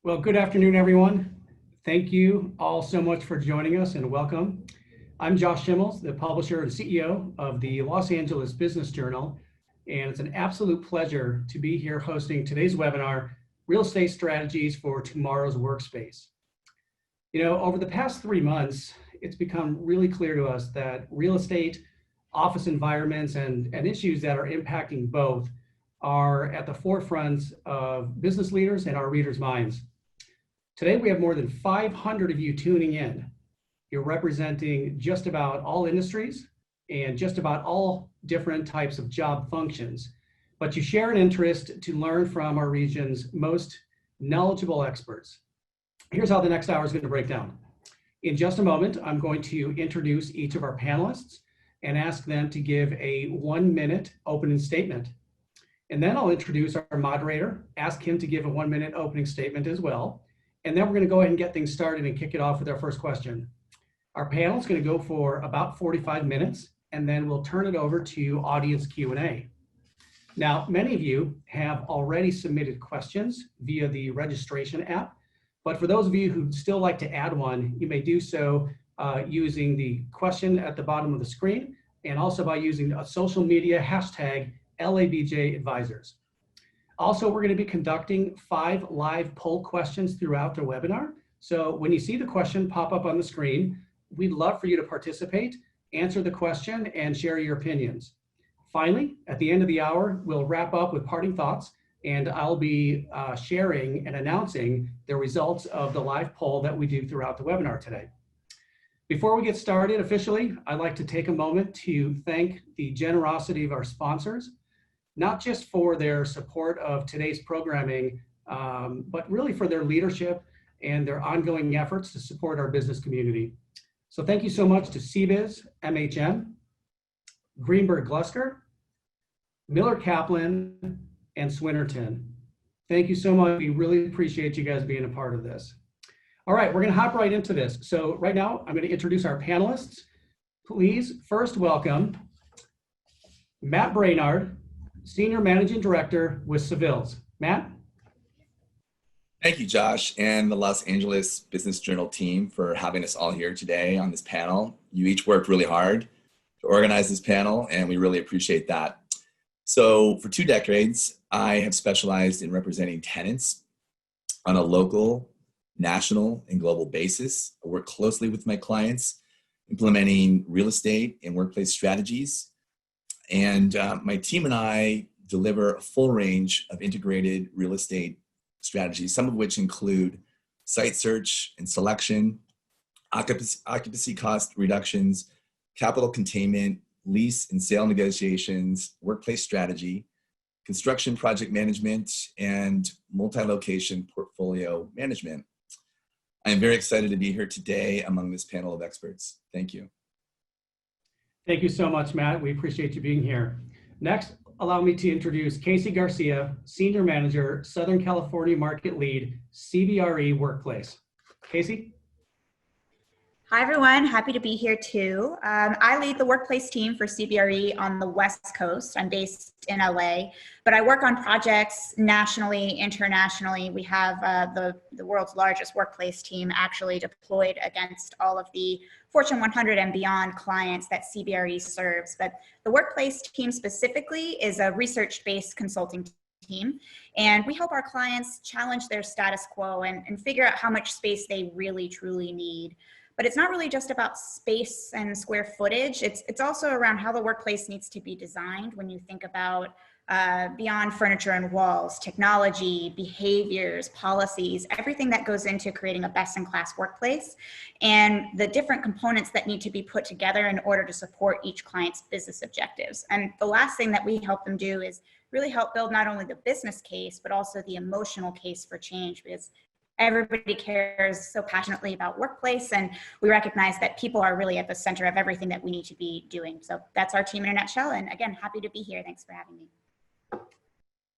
Well, good afternoon, everyone. Thank you all so much for joining us and welcome. I'm Josh Schimmels, the publisher and CEO of the Los Angeles Business Journal, and it's an absolute pleasure to be here hosting today's webinar, Real Estate Strategies for Tomorrow's Workspace. You know, over the past 3 months, it's become really clear to us that real estate, office environments, and issues that are impacting both are at the forefront of business leaders and our readers' minds. Today, we have more than 500 of you tuning in. You're representing just about all industries and just about all different types of job functions, but you share an interest to learn from our region's most knowledgeable experts. Here's how the next hour is going to break down. In just a moment, I'm going to introduce each of our panelists and ask them to give a 1-minute opening statement. And then I'll introduce our moderator, ask him to give a 1-minute opening statement as well. And then we're going to go ahead and get things started and kick it off with our first question. Our panel is going to go for about 45 minutes, and then we'll turn it over to audience Q&A. Now, many of you have already submitted questions via the registration app, but for those of you who'd still like to add one, you may do so using the question at the bottom of the screen, and also by using a social media hashtag LABJ Advisors. Also, we're going to be conducting 5 live poll questions throughout the webinar. So when you see the question pop up on the screen, we'd love for you to participate, answer the question, and share your opinions. Finally, at the end of the hour, we'll wrap up with parting thoughts, and I'll be sharing and announcing the results of the live poll that we do throughout the webinar today. Before we get started officially, I'd like to take a moment to thank the generosity of our sponsors, not just for their support of today's programming, but really for their leadership and their ongoing efforts to support our business community. So thank you so much to CBiz, MHM, Greenberg Glusker, Miller Kaplan, and Swinnerton. Thank you so much. We really appreciate you guys being a part of this. All right, we're going to hop right into this. So right now, I'm going to introduce our panelists. Please first welcome Matt Brainard, Senior Managing Director with Savills. Matt? Thank you, Josh, and the Los Angeles Business Journal team for having us all here today on this panel. You each worked really hard to organize this panel, and we really appreciate that. So for 2 decades, I have specialized in representing tenants on a local, national, and global basis. I work closely with my clients, implementing real estate and workplace strategies. And my team and I deliver a full range of integrated real estate strategies, some of which include site search and selection, occupancy cost reductions, capital containment, lease and sale negotiations, workplace strategy, construction project management, and multi-location portfolio management. I am very excited to be here today among this panel of experts. Thank you. Thank you so much, Matt. We appreciate you being here. Next, allow me to introduce Casey Garcia, Senior Manager, Southern California Market Lead, CBRE Workplace. Casey? Hi, everyone. Happy to be here too. I lead the workplace team for CBRE on the West Coast. I'm based in LA, but I work on projects nationally, internationally. We have the world's largest workplace team actually deployed against all of the Fortune 100 and beyond clients that CBRE serves. But the workplace team specifically is a research-based consulting team, and we help our clients challenge their status quo and figure out how much space they really, truly need. But it's not really just about space and square footage. It's also around how the workplace needs to be designed when you think about beyond furniture and walls, technology, behaviors, policies, everything that goes into creating a best-in-class workplace, and the different components that need to be put together in order to support each client's business objectives. And the last thing that we help them do is really help build not only the business case, but also the emotional case for change, because everybody cares so passionately about workplace, and we recognize that people are really at the center of everything that we need to be doing. So that's our team in a nutshell. And again, happy to be here. Thanks for having me.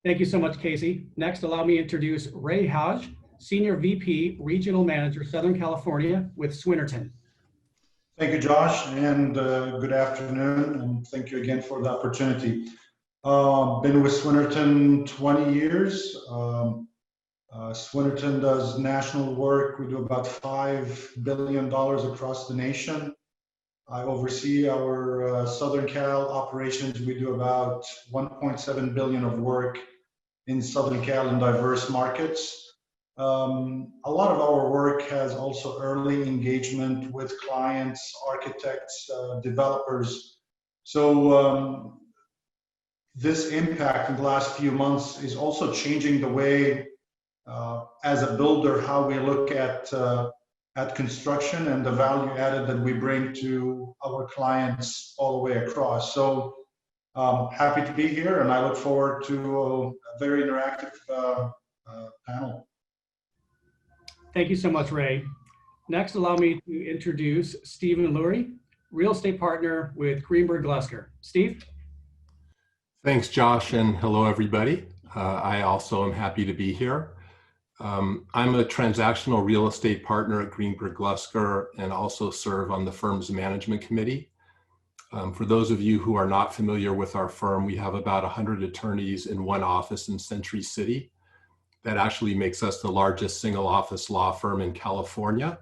Thank you so much, Casey. Next, allow me to introduce Ray Hodge, Senior VP, Regional Manager, Southern California with Swinnerton. Thank you, Josh, and good afternoon, and thank you again for the opportunity. Been with Swinnerton 20 years. Swinnerton does national work. We do about $5 billion across the nation. I oversee our Southern Cal operations. We do about 1.7 billion of work in Southern Cal in diverse markets. A lot of our work has also early engagement with clients, architects, developers. So this impact in the last few months is also changing the way, as a builder, how we look at construction and the value added that we bring to our clients all the way across. So happy to be here, and I look forward to a very interactive panel. Thank you so much, Ray. Next, allow me to introduce Stephen Lurie, real estate partner with Greenberg Glusker. Steve? Thanks, Josh, and hello, everybody. I also am happy to be here. I'm a transactional real estate partner at Greenberg Glusker and also serve on the firm's management committee. For those of you who are not familiar with our firm, we have about 100 attorneys in one office in Century City. That actually makes us the largest single office law firm in California.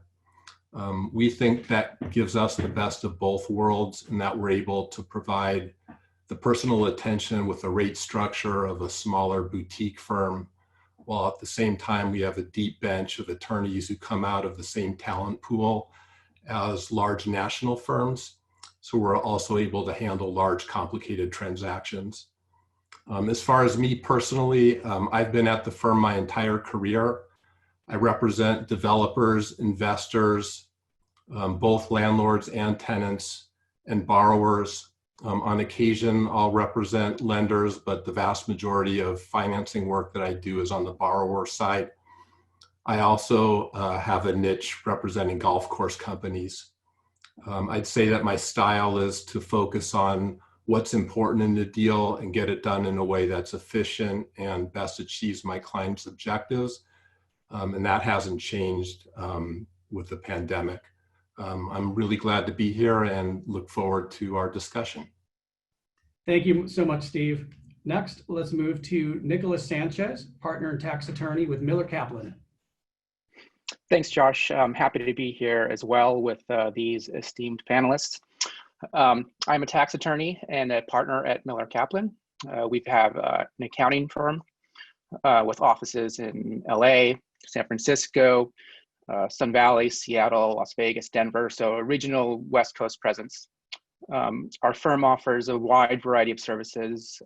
We think that gives us the best of both worlds in that we're able to provide the personal attention with the rate structure of a smaller boutique firm, while at the same time we have a deep bench of attorneys who come out of the same talent pool as large national firms. So we're also able to handle large, complicated transactions. As far as me personally, I've been at the firm my entire career. I represent developers, investors, both landlords and tenants, and borrowers. On occasion, I'll represent lenders, but the vast majority of financing work that I do is on the borrower side. I also have a niche representing golf course companies. I'd say that my style is to focus on what's important in the deal and get it done in a way that's efficient and best achieves my client's objectives. And that hasn't changed with the pandemic. I'm really glad to be here and look forward to our discussion. Thank you so much, Steve. Next, let's move to Nicholas Sanchez, partner and tax attorney with Miller Kaplan. Thanks, Josh. I'm happy to be here as well with these esteemed panelists. I'm a tax attorney and a partner at Miller Kaplan. We have an accounting firm with offices in LA, San Francisco, Sun Valley, Seattle, Las Vegas, Denver, so a regional West Coast presence. Our firm offers a wide variety of services,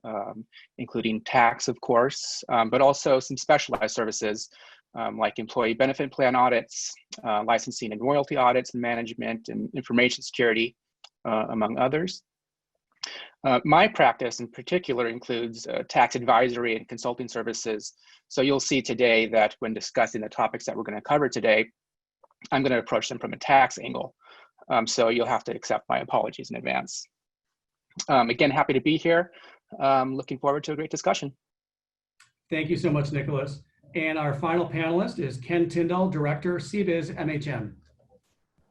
including tax, of course, but also some specialized services like employee benefit plan audits, licensing and royalty audits, and management and information security, among others. My practice in particular includes tax advisory and consulting services. So you'll see today that when discussing the topics that we're going to cover today, I'm going to approach them from a tax angle. So you'll have to accept my apologies in advance. Again, happy to be here. Looking forward to a great discussion. Thank you so much, Nicholas. And our final panelist is Ken Tyndall, Director, CBIZ MHM.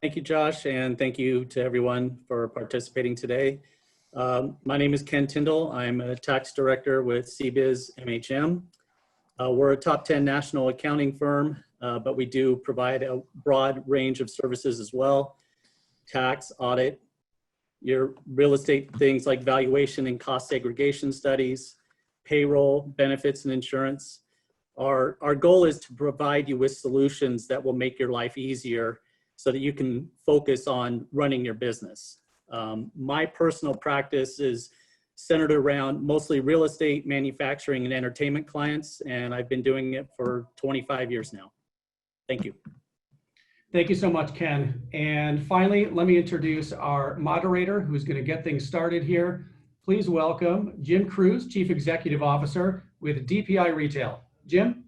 Thank you, Josh, and thank you to everyone for participating today. My name is Ken Tyndall. I'm a tax director with CBIZ MHM. We're a top 10 national accounting firm, but we do provide a broad range of services as well. Tax, audit, your real estate things like valuation and cost segregation studies, payroll, benefits, and insurance. Our goal is to provide you with solutions that will make your life easier so that you can focus on running your business. My personal practice is centered around mostly real estate, manufacturing, and entertainment clients, and I've been doing it for 25 years now. Thank you. Thank you so much, Ken. And finally, let me introduce our moderator who's going to get things started here. Please welcome Jim Cruz, Chief Executive Officer with DPI Retail. Jim?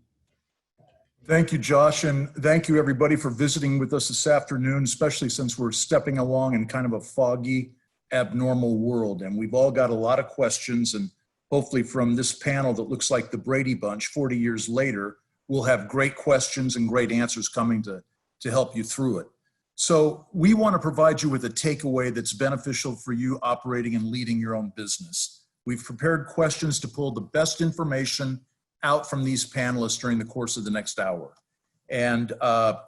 Thank you, Josh, and thank you everybody for visiting with us this afternoon, especially since we're stepping along in kind of a foggy, abnormal world. And we've all got a lot of questions, and hopefully from this panel that looks like the Brady Bunch 40 years later, we'll have great questions and great answers coming to help you through it. So we want to provide you with a takeaway that's beneficial for you operating and leading your own business. We've prepared questions to pull the best information out from these panelists during the course of the next hour. And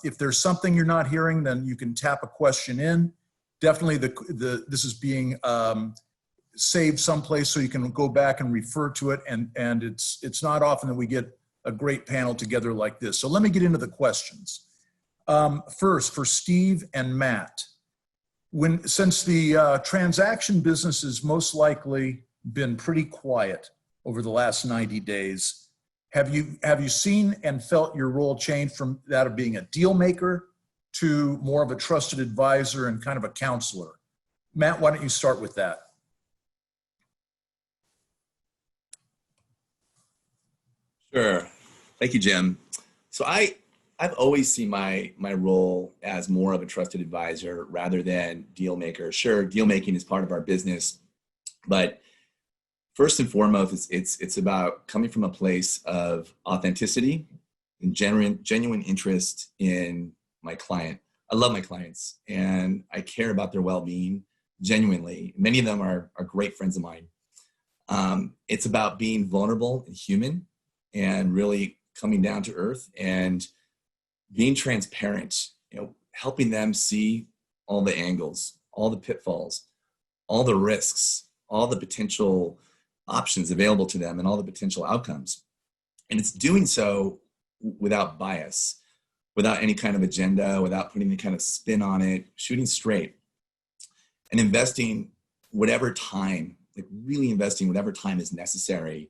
if there's something you're not hearing, then you can tap a question in. Definitely this is being saved someplace so you can go back and refer to it. And it's not often that we get a great panel together like this. So let me get into the questions. First, for Steve and Matt, since the transaction business has most likely been pretty quiet over the last 90 days, have you seen and felt your role change from that of being a deal maker to more of a trusted advisor and kind of a counselor? Matt, why don't you start with that? Sure. Thank you, Jim. So I've always seen my role as more of a trusted advisor rather than deal maker. Sure, deal making is part of our business, but first and foremost, it's about coming from a place of authenticity and genuine interest in my client. I love my clients and I care about their well-being genuinely. Many of them are great friends of mine. It's about being vulnerable and human and really coming down to earth and being transparent, helping them see all the angles, all the pitfalls, all the risks, all the potential options available to them and all the potential outcomes. And it's doing so without bias, without any kind of agenda, without putting any kind of spin on it, shooting straight and investing whatever time, really investing whatever time is necessary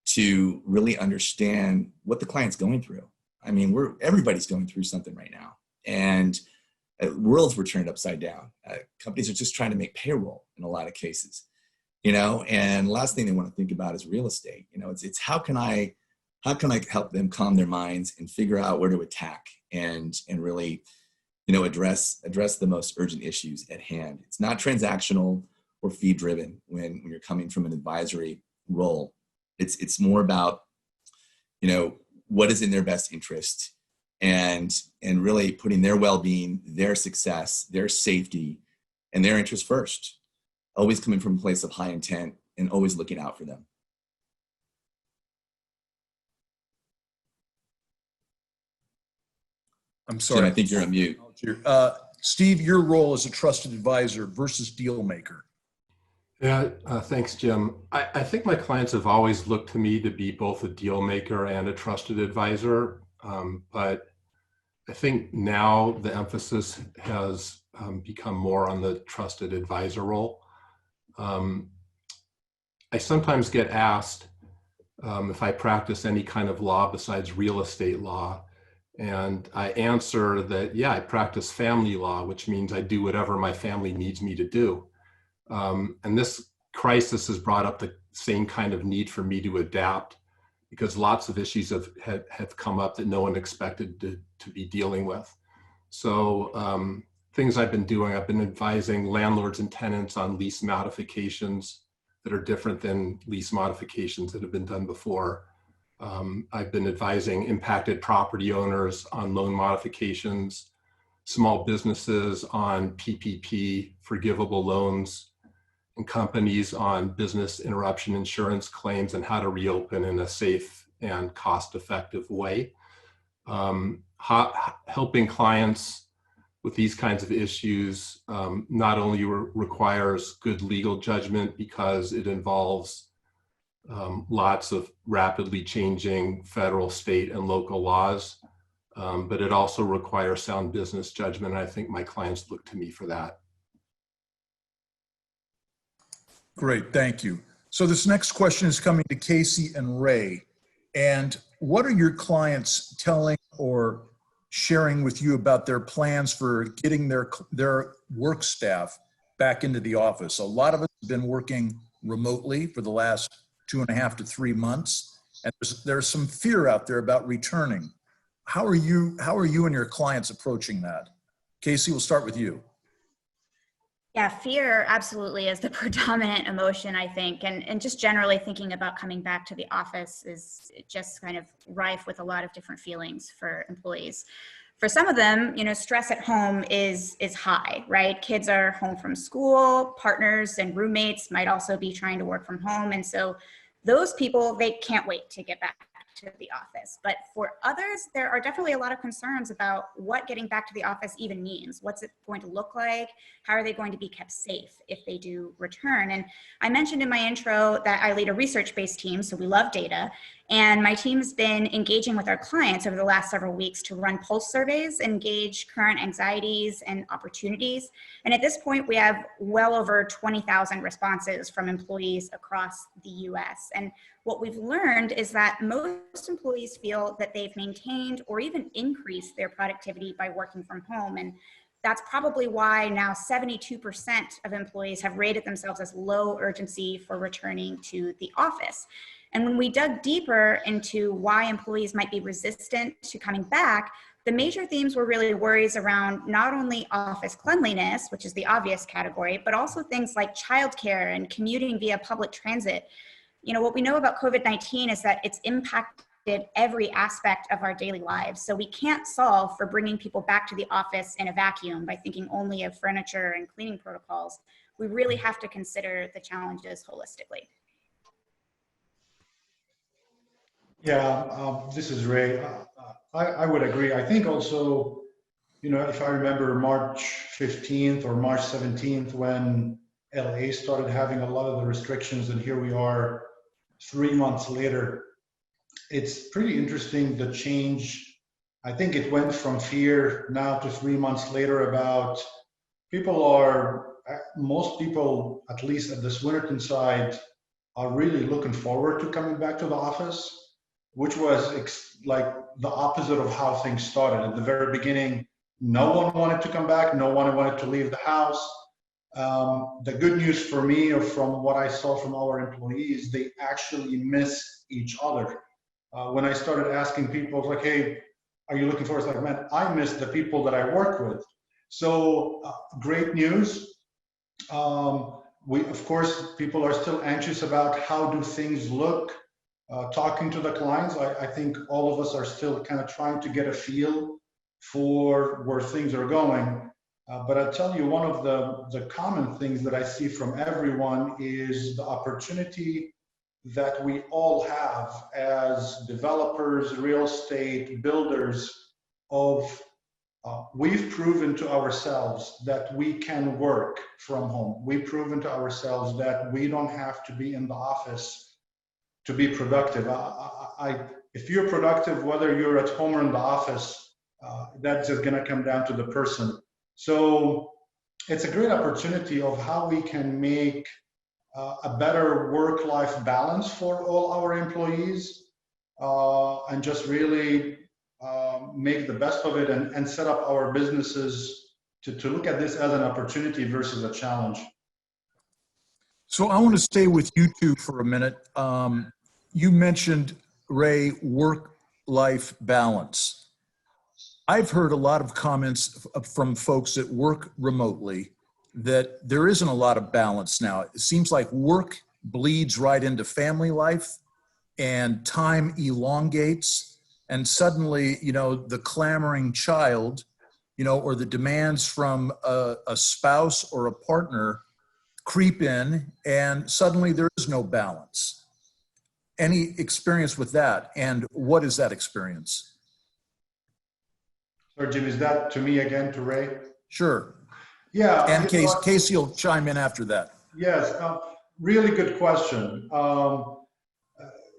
to really understand what the client's going through. I mean, everybody's going through something right now, and worlds were turned upside down. Companies are just trying to make payroll in a lot of cases, and the last thing they want to think about is real estate. It's how can I help them calm their minds and figure out where to attack and really, address the most urgent issues at hand. It's not transactional or fee driven when you're coming from an advisory role. It's more about, what is in their best interest and really putting their well-being, their success, their safety, and their interest first. Always coming from a place of high intent and always looking out for them. I'm sorry. Jim, I think you're on mute. Steve, your role as a trusted advisor versus deal maker. Yeah, thanks, Jim. I think my clients have always looked to me to be both a deal maker and a trusted advisor. But I think now the emphasis has become more on the trusted advisor role. I sometimes get asked if I practice any kind of law besides real estate law. And I answer that, yeah, I practice family law, which means I do whatever my family needs me to do. And this crisis has brought up the same kind of need for me to adapt, because lots of issues have come up that no one expected to be dealing with. So things I've been doing, I've been advising landlords and tenants on lease modifications that are different than lease modifications that have been done before. I've been advising impacted property owners on loan modifications, small businesses on PPP forgivable loans, and companies on business interruption insurance claims and how to reopen in a safe and cost-effective way. Helping clients with these kinds of issues not only requires good legal judgment because it involves lots of rapidly changing federal, state, and local laws, but it also requires sound business judgment. And I think my clients look to me for that. Great, thank you. So this next question is coming to Casey and Ray. And what are your clients telling or sharing with you about their plans for getting their work staff back into the office? A lot of us have been working remotely for the last 2.5 to 3 months, and there's some fear out there about returning. How are you and your clients approaching that? Casey, we'll start with you. Yeah, fear absolutely is the predominant emotion, I think. And just generally thinking about coming back to the office is just kind of rife with a lot of different feelings for employees. For some of them, stress at home is high, right? Kids are home from school, partners and roommates might also be trying to work from home. And so those people, they can't wait to get back to the office. But for others, there are definitely a lot of concerns about what getting back to the office even means. What's it going to look like? How are they going to be kept safe if they do return? And I mentioned in my intro that I lead a research-based team, so we love data. And my team's been engaging with our clients over the last several weeks to run pulse surveys, engage current anxieties and opportunities. And at this point, we have well over 20,000 responses from employees across the US. And what we've learned is that most employees feel that they've maintained or even increased their productivity by working from home. And that's probably why now 72% of employees have rated themselves as low urgency for returning to the office. And when we dug deeper into why employees might be resistant to coming back, the major themes were really worries around not only office cleanliness, which is the obvious category, but also things like childcare and commuting via public transit. You know, what we know about COVID-19 is that it's impacted every aspect of our daily lives. So we can't solve for bringing people back to the office in a vacuum by thinking only of furniture and cleaning protocols. We really have to consider the challenges holistically. Yeah, this is Ray. I would agree. I think also, you know, if I remember March 15th or March 17th, when LA started having a lot of the restrictions, and here we are 3 months later, it's pretty interesting the change. I think it went from fear now to 3 months later about most people, at least at the Swinnerton side, are really looking forward to coming back to the office, which was like the opposite of how things started. At the very beginning, no one wanted to come back. No one wanted to leave the house. The good news for me, or from what I saw from our employees, they actually miss each other. When I started asking people, like, hey, are you looking forward? It's like, man, I miss the people that I work with. So great news. Of course, people are still anxious about how do things look. Talking to the clients, I think all of us are still kind of trying to get a feel for where things are going. But I'll tell you, one of the common things that I see from everyone is the opportunity that we all have as developers, real estate builders of we've proven to ourselves that we can work from home. We've proven to ourselves that we don't have to be in the office to be productive. If you're productive, whether you're at home or in the office, that's just gonna come down to the person. So it's a great opportunity of how we can make a better work-life balance for all our employees, and just really make the best of it and set up our businesses to look at this as an opportunity versus a challenge. So I want to stay with you two for a minute. You mentioned, Ray, work-life balance. I've heard a lot of comments from folks that work remotely that there isn't a lot of balance now. It seems like work bleeds right into family life and time elongates, and suddenly, you know, the clamoring child, you know, or the demands from a spouse or a partner creep in, and suddenly there is no balance. Any experience with that, and what is that experience? Sorry, Jim, is that to me again, to Ray? Sure. Yeah. And Casey will chime in after that. Yes, really good question.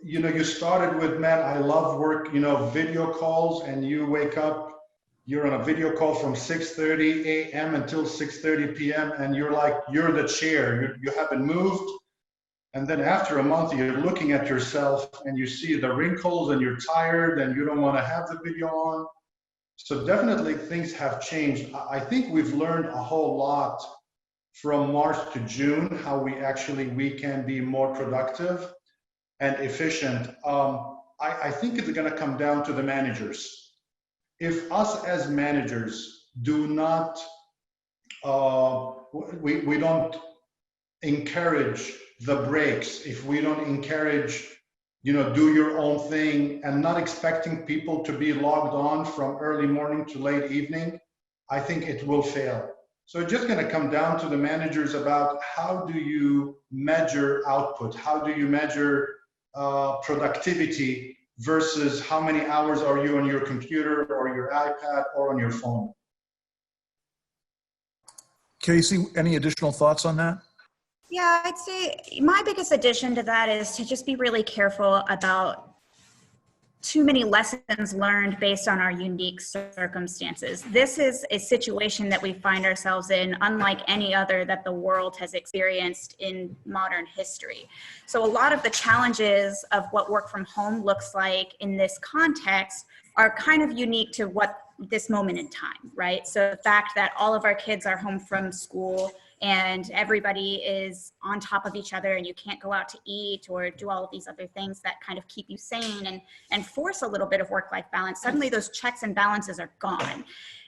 You know, you started with, man, I love work, you know, video calls, and you wake up, you're on a video call from 6:30 a.m. until 6:30 p.m. and you're like, you're the chair, you haven't moved. And then after a month, you're looking at yourself and you see the wrinkles and you're tired and you don't want to have the video on. So definitely things have changed. I think we've learned a whole lot from March to June, how we can be more productive and efficient. I think it's going to come down to the managers. If us as managers do not, we don't encourage the breaks, if we don't encourage, you know, do your own thing and not expecting people to be logged on from early morning to late evening, I think it will fail. So it's just going to come down to the managers about how do you measure output? How do you measure productivity versus how many hours are you on your computer or your iPad or on your phone? Casey, any additional thoughts on that? Yeah, I'd say my biggest addition to that is to just be really careful about too many lessons learned based on our unique circumstances. This is a situation that we find ourselves in unlike any other that the world has experienced in modern history. So a lot of the challenges of what work from home looks like in this context are kind of unique to what this moment in time, right? So the fact that all of our kids are home from school and everybody is on top of each other and you can't go out to eat or do all of these other things that kind of keep you sane and force a little bit of work-life balance, suddenly those checks and balances are gone.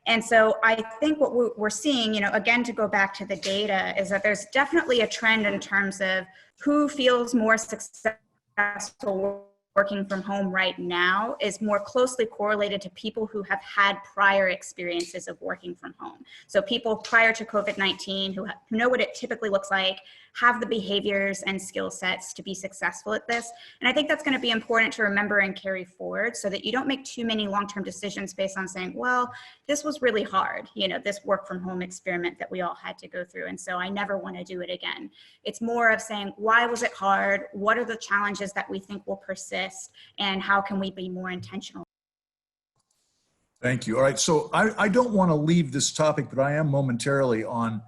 And so I think what we're seeing, again, to go back to the data, is that there's definitely a trend in terms of who feels more successful working from home right now is more closely correlated to people who have had prior experiences of working from home. So people prior to COVID-19 who know what it typically looks like, have the behaviors and skill sets to be successful at this. And I think that's going to be important to remember and carry forward so that you don't make too many long-term decisions based on saying, well, this was really hard, this work from home experiment that we all had to go through. And so I never want to do it again. It's more of saying, why was it hard? What are the challenges that we think will persist? And how can we be more intentional? Thank you. All right, so I don't want to leave this topic, but I am momentarily on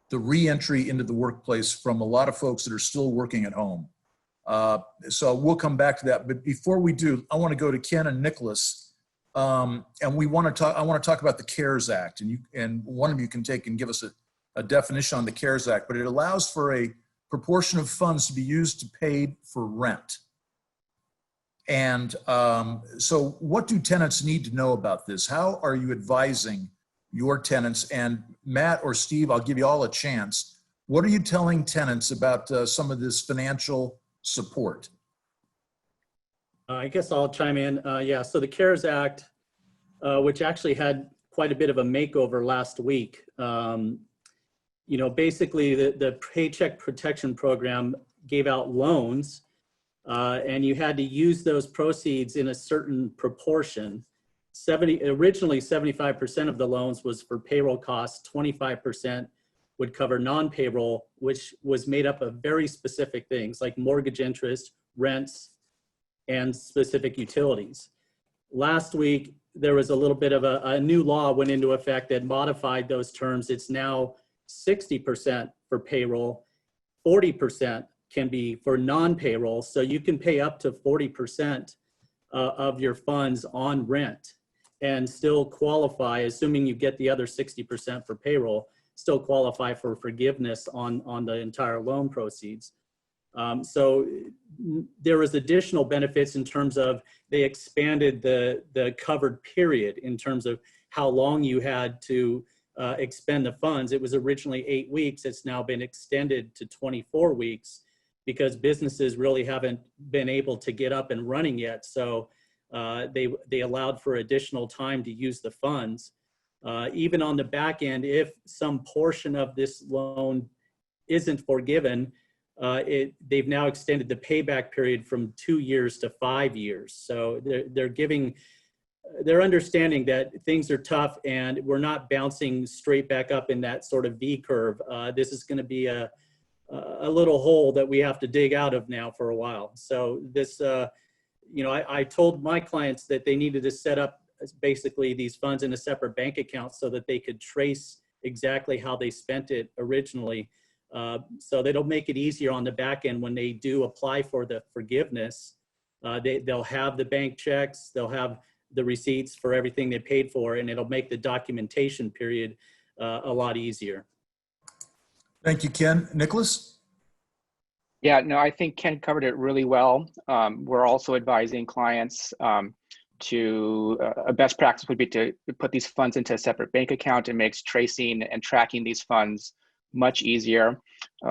the re-entry into the workplace from a lot of folks that are still working at home. So we'll come back to that. But before we do, I want to go to Ken and Nicholas. And I want to talk about the CARES Act. And one of you can take and give us a definition on the CARES Act, but it allows for a proportion of funds to be used to pay for rent. And so what do tenants need to know about this? How are you advising your tenants? And Matt or Steve, I'll give you all a chance. What are you telling tenants about some of this financial support? I guess I'll chime in. Yeah, so the CARES Act, which actually had quite a bit of a makeover last week. Basically the Paycheck Protection Program gave out loans and you had to use those proceeds in a certain proportion. Originally 75% of the loans was for payroll costs, 25% would cover non-payroll, which was made up of very specific things like mortgage interest, rents, and specific utilities. Last week, there was a little bit of a new law went into effect that modified those terms. It's now 60% for payroll, 40% can be for non-payroll. So you can pay up to 40% of your funds on rent and still qualify, assuming you get the other 60% for payroll, still qualify for forgiveness on the entire loan proceeds. So there was additional benefits in terms of they expanded the covered period in terms of how long you had to expend the funds. It was originally 8 weeks. It's now been extended to 24 weeks because businesses really haven't been able to get up and running yet. So they allowed for additional time to use the funds. Even on the back end, if some portion of this loan isn't forgiven, they've now extended the payback period from 2 years to 5 years. So they're understanding that things are tough and we're not bouncing straight back up in that sort of V curve. This is going to be a little hole that we have to dig out of now for a while. So this, I told my clients that they needed to set up basically these funds in a separate bank account so that they could trace exactly how they spent it originally. So that'll make it easier on the back end when they do apply for the forgiveness. They'll have the bank checks, they'll have the receipts for everything they paid for, and it'll make the documentation period a lot easier. Thank you, Ken. Nicholas? Yeah, no, I think Ken covered it really well. We're also advising clients to a best practice would be to put these funds into a separate bank account. It makes tracing and tracking these funds much easier.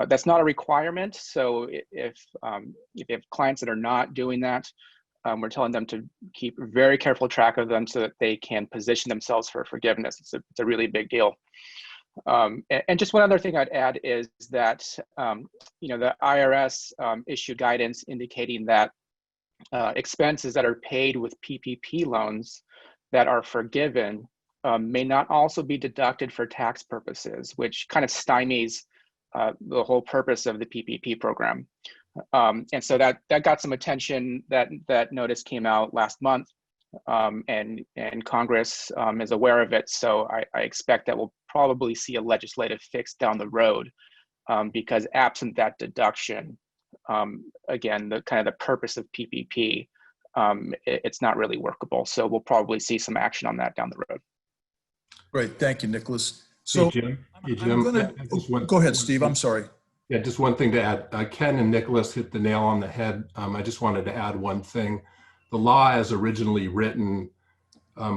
That's not a requirement. So if you have clients that are not doing that, we're telling them to keep very careful track of them so that they can position themselves for forgiveness. It's a really big deal. And just one other thing I'd add is that, the IRS issued guidance indicating that expenses that are paid with PPP loans that are forgiven may not also be deducted for tax purposes, which kind of stymies the whole purpose of the PPP program. And so that got some attention. That notice came out last month, and Congress is aware of it. So I expect that we'll probably see a legislative fix down the road, because absent that deduction, again, the kind of the purpose of PPP, it's not really workable. So we'll probably see some action on that down the road. Great, thank you, Nicholas. So Hey, Jim. Hey, Jim. I'm gonna, go ahead, Steve, I'm sorry. Yeah, just one thing to add. Ken and Nicholas hit the nail on the head. I just wanted to add one thing. The law as originally written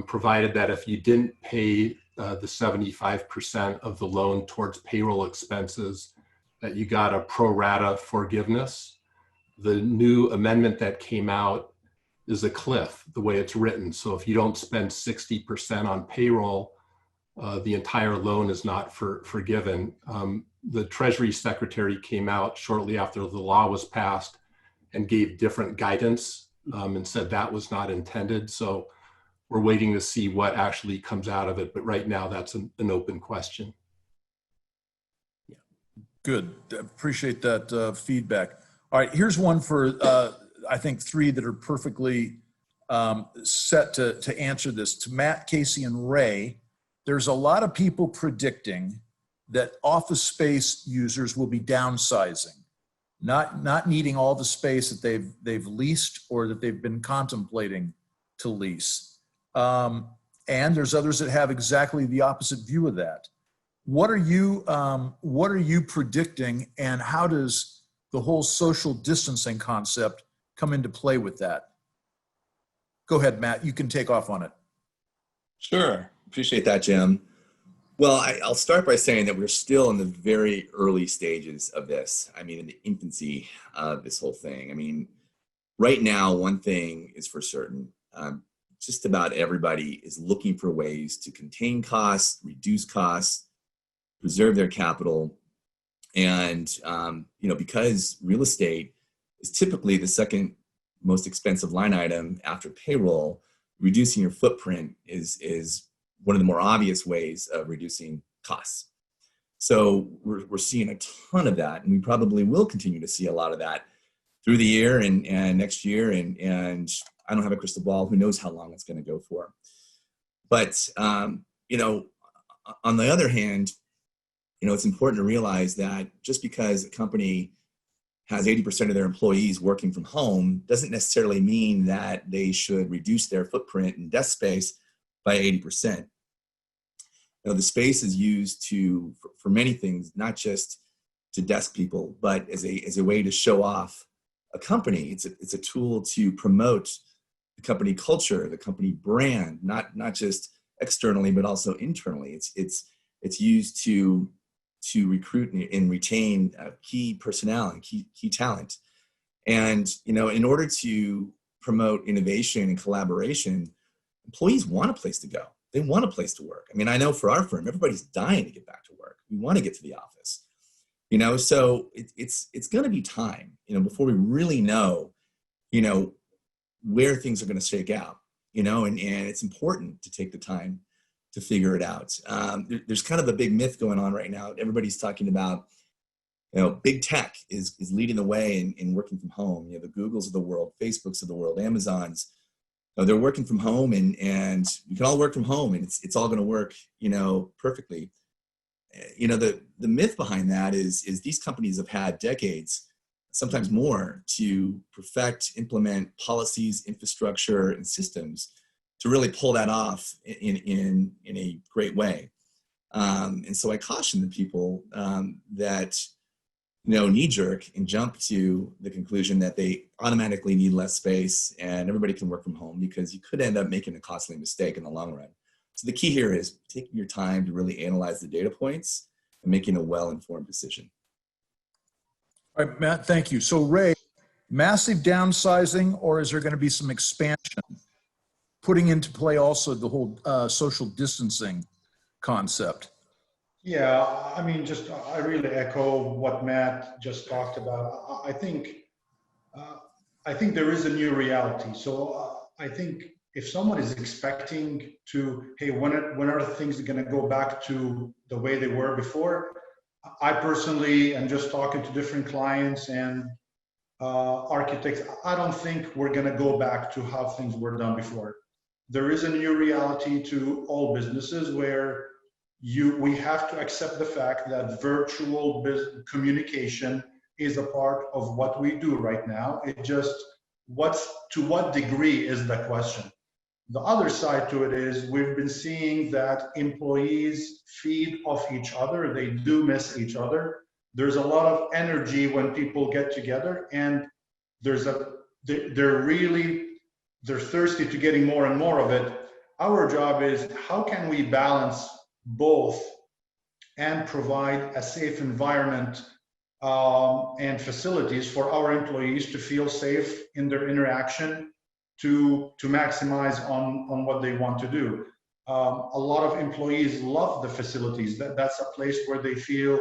provided that if you didn't pay the 75% of the loan towards payroll expenses, that you got a pro rata forgiveness. The new amendment that came out is a cliff, the way it's written. So if you don't spend 60% on payroll, the entire loan is not forgiven. The Treasury Secretary came out shortly after the law was passed and gave different guidance and said that was not intended. So we're waiting to see what actually comes out of it. But right now, that's an open question. Good, appreciate that feedback. All right, here's one for, I think, three that are perfectly set to answer this. To Matt, Casey, and Ray, there's a lot of people predicting that office space users will be downsizing, not needing all the space that they've leased or that they've been contemplating to lease. And there's others that have exactly the opposite view of that. What are you predicting, and how does the whole social distancing concept come into play with that? Go ahead, Matt, you can take off on it. Sure, appreciate that, Jim. Well, I'll start by saying that we're still in the very early stages of this. I mean, in the infancy of this whole thing. I mean, right now, one thing is for certain. Just about everybody is looking for ways to contain costs, reduce costs, preserve their capital. And, because real estate is typically the second most expensive line item after payroll, reducing your footprint is one of the more obvious ways of reducing costs. So we're seeing a ton of that, and we probably will continue to see a lot of that through the year and next year. And I don't have a crystal ball. Who knows how long it's going to go for? But, on the other hand, it's important to realize that just because a company has 80% of their employees working from home doesn't necessarily mean that they should reduce their footprint and desk space by 80%. The space is used for many things, not just to desk people, but as a way to show off a company. It's a tool to promote the company culture, the company brand, not just externally, but also internally. It's used to recruit and retain key personnel and key talent. And, in order to promote innovation and collaboration, employees want a place to go. They want a place to work. I mean, I know for our firm, everybody's dying to get back to work. We want to get to the office, so it's going to be time, before we really know, where things are going to shake out, and it's important to take the time to figure it out. There's kind of a big myth going on right now. Everybody's talking about, big tech is leading the way in working from home. The Googles of the world, Facebooks of the world, Amazons, they're working from home, and we can all work from home, and it's all going to work, perfectly. The myth behind that is these companies have had decades, sometimes more, to perfect, implement policies, infrastructure, and systems to really pull that off in a great way. And so I caution the people that knee-jerk and jump to the conclusion that they automatically need less space and everybody can work from home, because you could end up making a costly mistake in the long run. So the key here is taking your time to really analyze the data points and making a well-informed decision. All right, Matt, thank you. So Ray, massive downsizing, or is there going to be some expansion, putting into play also the whole social distancing concept? Yeah, I mean, I really echo what Matt just talked about. I think I think there is a new reality. So I think if someone is expecting to, hey, when are things going to go back to the way they were before? I personally am just talking to different clients and architects. I don't think we're going to go back to how things were done before. There is a new reality to all businesses where we have to accept the fact that virtual communication is a part of what we do right now. It just, to what degree is the question. The other side to it is we've been seeing that employees feed off each other. They do miss each other. There's a lot of energy when people get together, and they're thirsty to getting more and more of it. Our job is how can we balance both and provide a safe environment and facilities for our employees to feel safe in their interaction, to maximize on what they want to do. A lot of employees love the facilities. That's a place where they feel,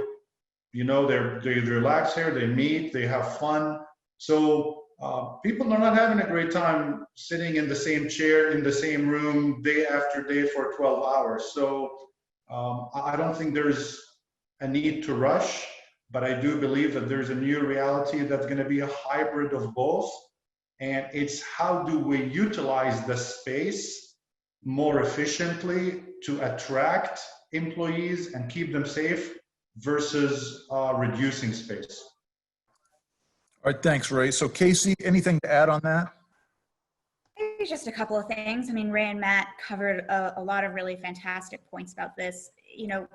you know, they relax here, they meet, they have fun. So people are not having a great time sitting in the same chair, in the same room, day after day for 12 hours. So I don't think there's a need to rush, but I do believe that there's a new reality that's going to be a hybrid of both. And it's how do we utilize the space more efficiently to attract employees and keep them safe versus reducing space. All right, thanks, Ray. So Casey, anything to add on that? Maybe just a couple of things. I mean, Ray and Matt covered a lot of really fantastic points about this. You know,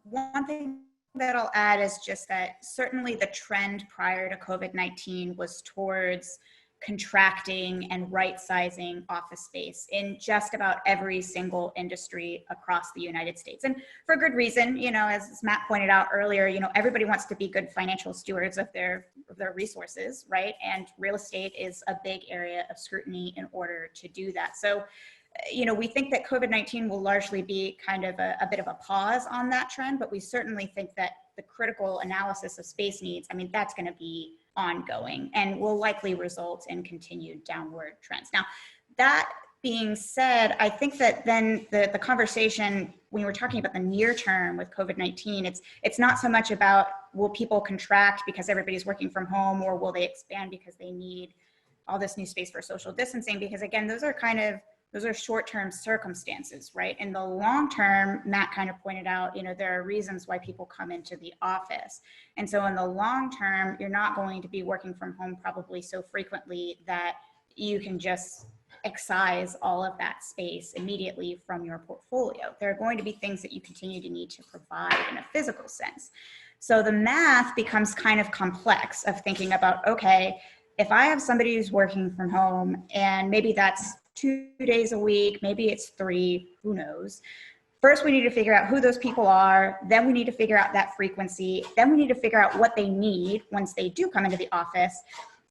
one thing that I'll add is just that certainly the trend prior to COVID-19 was towards contracting and right-sizing office space in just about every single industry across the United States. And for good reason, you know, as Matt pointed out earlier, you know, everybody wants to be good financial stewards of their resources, right? And real estate is a big area of scrutiny in order to do that. So, you know, we think that COVID-19 will largely be kind of a bit of a pause on that trend, but we certainly think that the critical analysis of space needs, I mean, that's going to be ongoing and will likely result in continued downward trends. Now, that being said, I think that then the conversation, when we're talking about the near term with COVID-19, it's not so much about will people contract because everybody's working from home, or will they expand because they need all this new space for social distancing? Because again, those are short-term circumstances, right? In the long term, Matt kind of pointed out, you know, there are reasons why people come into the office. And so in the long term, you're not going to be working from home probably so frequently that you can just excise all of that space immediately from your portfolio. There are going to be things that you continue to need to provide in a physical sense. So the math becomes kind of complex of thinking about, okay, if I have somebody who's working from home and maybe that's 2 days a week, maybe it's 3, who knows. First, we need to figure out who those people are. Then we need to figure out that frequency. Then we need to figure out what they need once they do come into the office.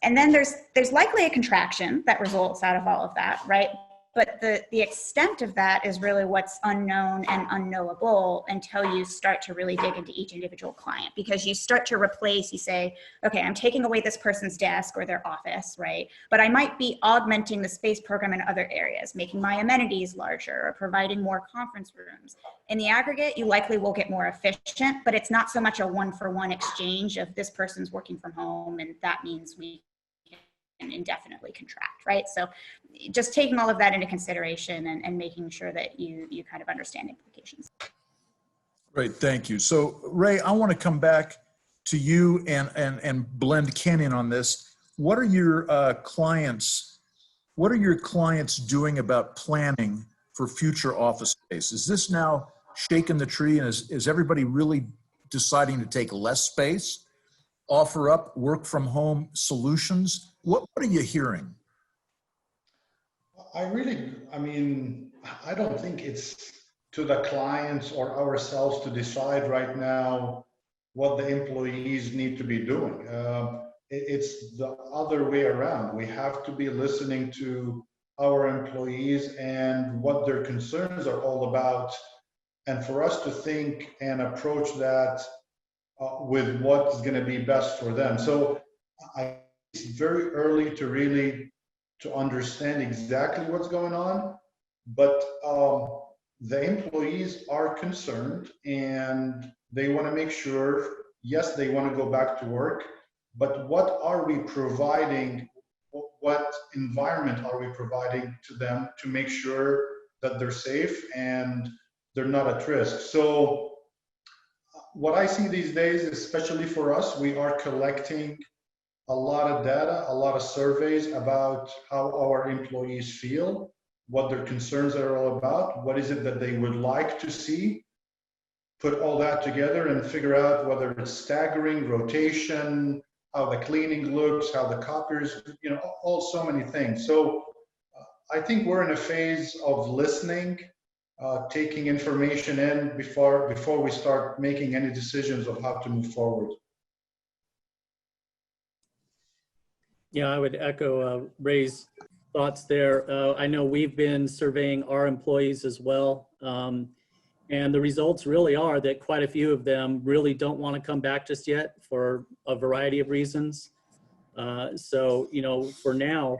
And then there's likely a contraction that results out of all of that, right? But the extent of that is really what's unknown and unknowable until you start to really dig into each individual client, because you start to replace, you say, okay, I'm taking away this person's desk or their office, right? But I might be augmenting the space program in other areas, making my amenities larger or providing more conference rooms. In the aggregate, you likely will get more efficient, but it's not so much a one-for-one exchange of this person's working from home and that means we indefinitely contract, right? So just taking all of that into consideration and making sure that you kind of understand implications. Great, thank you. So Ray, I want to come back to you and blend Ken in on this. What are your clients doing about planning for future office space? Is this now shaking the tree, and is everybody really deciding to take less space, offer up work from home solutions? What are you hearing? I don't think it's to the clients or ourselves to decide right now what the employees need to be doing. It's the other way around. We have to be listening to our employees and what their concerns are all about, and for us to think and approach that with what's going to be best for them. So I it's very early to understand exactly what's going on, but the employees are concerned and they want to make sure, yes, they want to go back to work, but what are we providing? What environment are we providing to them to make sure that they're safe and they're not at risk? So what I see these days, especially for us, we are collecting a lot of data, a lot of surveys about how our employees feel, what their concerns are all about, what is it that they would like to see, put all that together and figure out whether it's staggering, rotation, how the cleaning looks, how the copiers, all so many things. So I think we're in a phase of listening, taking information in before we start making any decisions of how to move forward. Yeah, I would echo Ray's thoughts there. I know we've been surveying our employees as well. And the results really are that quite a few of them really don't want to come back just yet for a variety of reasons. So, for now,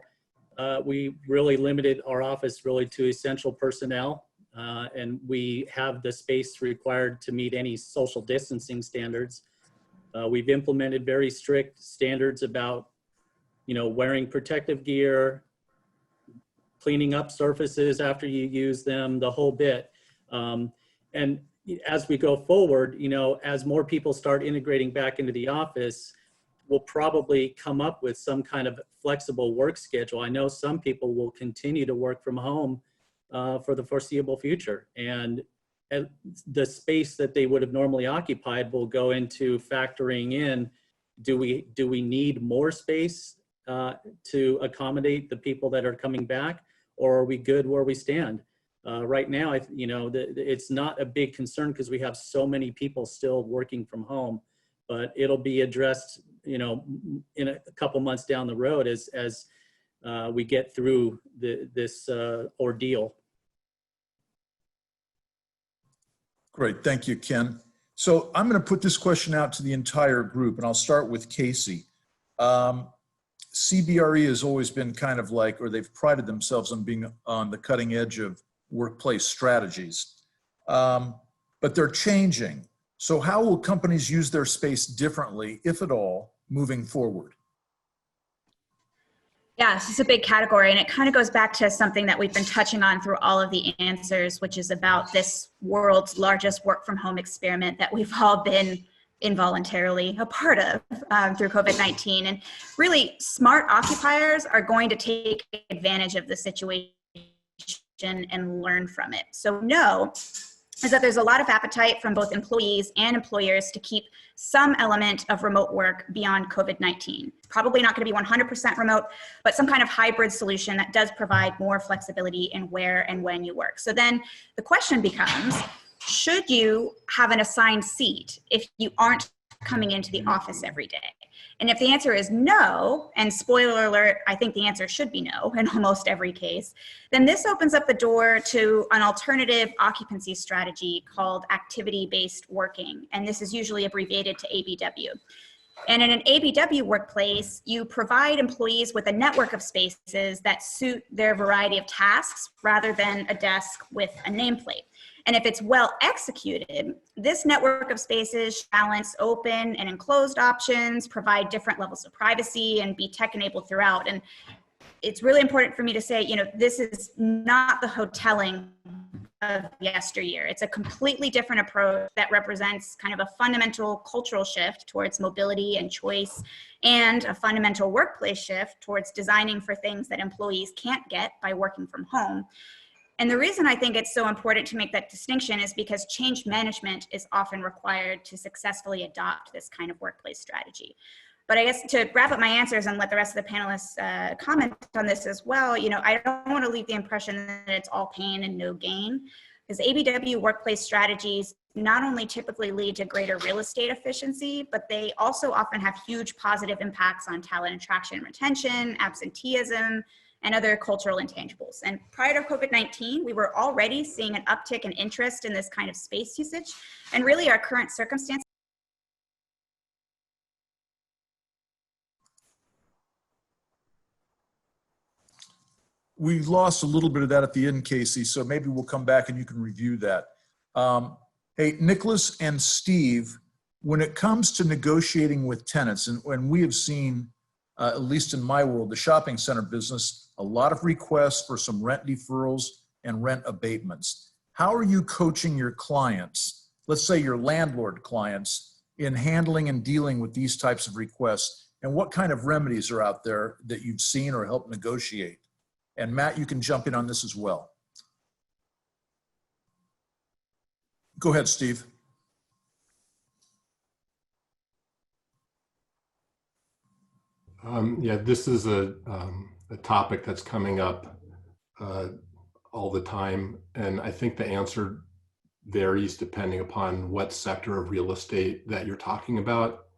we really limited our office really to essential personnel. And we have the space required to meet any social distancing standards. We've implemented very strict standards about wearing protective gear, cleaning up surfaces after you use them, the whole bit. And as we go forward, as more people start integrating back into the office, we'll probably come up with some kind of flexible work schedule. I know some people will continue to work from home for the foreseeable future. And the space that they would have normally occupied will go into factoring in, do we need more space to accommodate the people that are coming back, or are we good where we stand? Right now, it's not a big concern because we have so many people still working from home, but it'll be addressed, in a couple months down the road as we get through this ordeal. Great, thank you, Ken. So I'm going to put this question out to the entire group, and I'll start with Casey. CBRE has always been kind of like, or they've prided themselves on being on the cutting edge of workplace strategies, but they're changing. So how will companies use their space differently, if at all, moving forward? Yeah, this is a big category, and it kind of goes back to something that we've been touching on through all of the answers, which is about this world's largest work from home experiment that we've all been involuntarily a part of through COVID-19. And really, smart occupiers are going to take advantage of the situation and learn from it. So no is that there's a lot of appetite from both employees and employers to keep some element of remote work beyond COVID-19. Probably not going to be 100% remote, but some kind of hybrid solution that does provide more flexibility in where and when you work. So then the question becomes, should you have an assigned seat if you aren't coming into the office every day? And if the answer is no, and spoiler alert, I think the answer should be no in almost every case, then this opens up the door to an alternative occupancy strategy called activity-based working. And this is usually abbreviated to ABW. And in an ABW workplace, you provide employees with a network of spaces that suit their variety of tasks rather than a desk with a nameplate. And if it's well executed, this network of spaces balance open and enclosed options, provide different levels of privacy, and be tech-enabled throughout. And it's really important for me to say, this is not the hoteling of yesteryear. It's a completely different approach that represents kind of a fundamental cultural shift towards mobility and choice, and a fundamental workplace shift towards designing for things that employees can't get by working from home. And the reason I think it's so important to make that distinction is because change management is often required to successfully adopt this kind of workplace strategy. But I guess to wrap up my answers and let the rest of the panelists comment on this as well, I don't want to leave the impression that it's all pain and no gain, because ABW workplace strategies not only typically lead to greater real estate efficiency, but they also often have huge positive impacts on talent attraction and retention, absenteeism, and other cultural intangibles. And prior to COVID-19, we were already seeing an uptick in interest in this kind of space usage. And really our current circumstances we lost a little bit of that at the end, Casey, so maybe we'll come back and you can review that. Hey, Nicholas and Steve, when it comes to negotiating with tenants, and we have seen, at least in my world, the shopping center business, a lot of requests for some rent deferrals and rent abatements. How are you coaching your clients, let's say your landlord clients, in handling and dealing with these types of requests? And what kind of remedies are out there that you've seen or helped negotiate? And Matt, you can jump in on this as well. Go ahead, Steve. Yeah, this is a topic that's coming up all the time. And I think the answer varies depending upon what sector of real estate that you're talking about.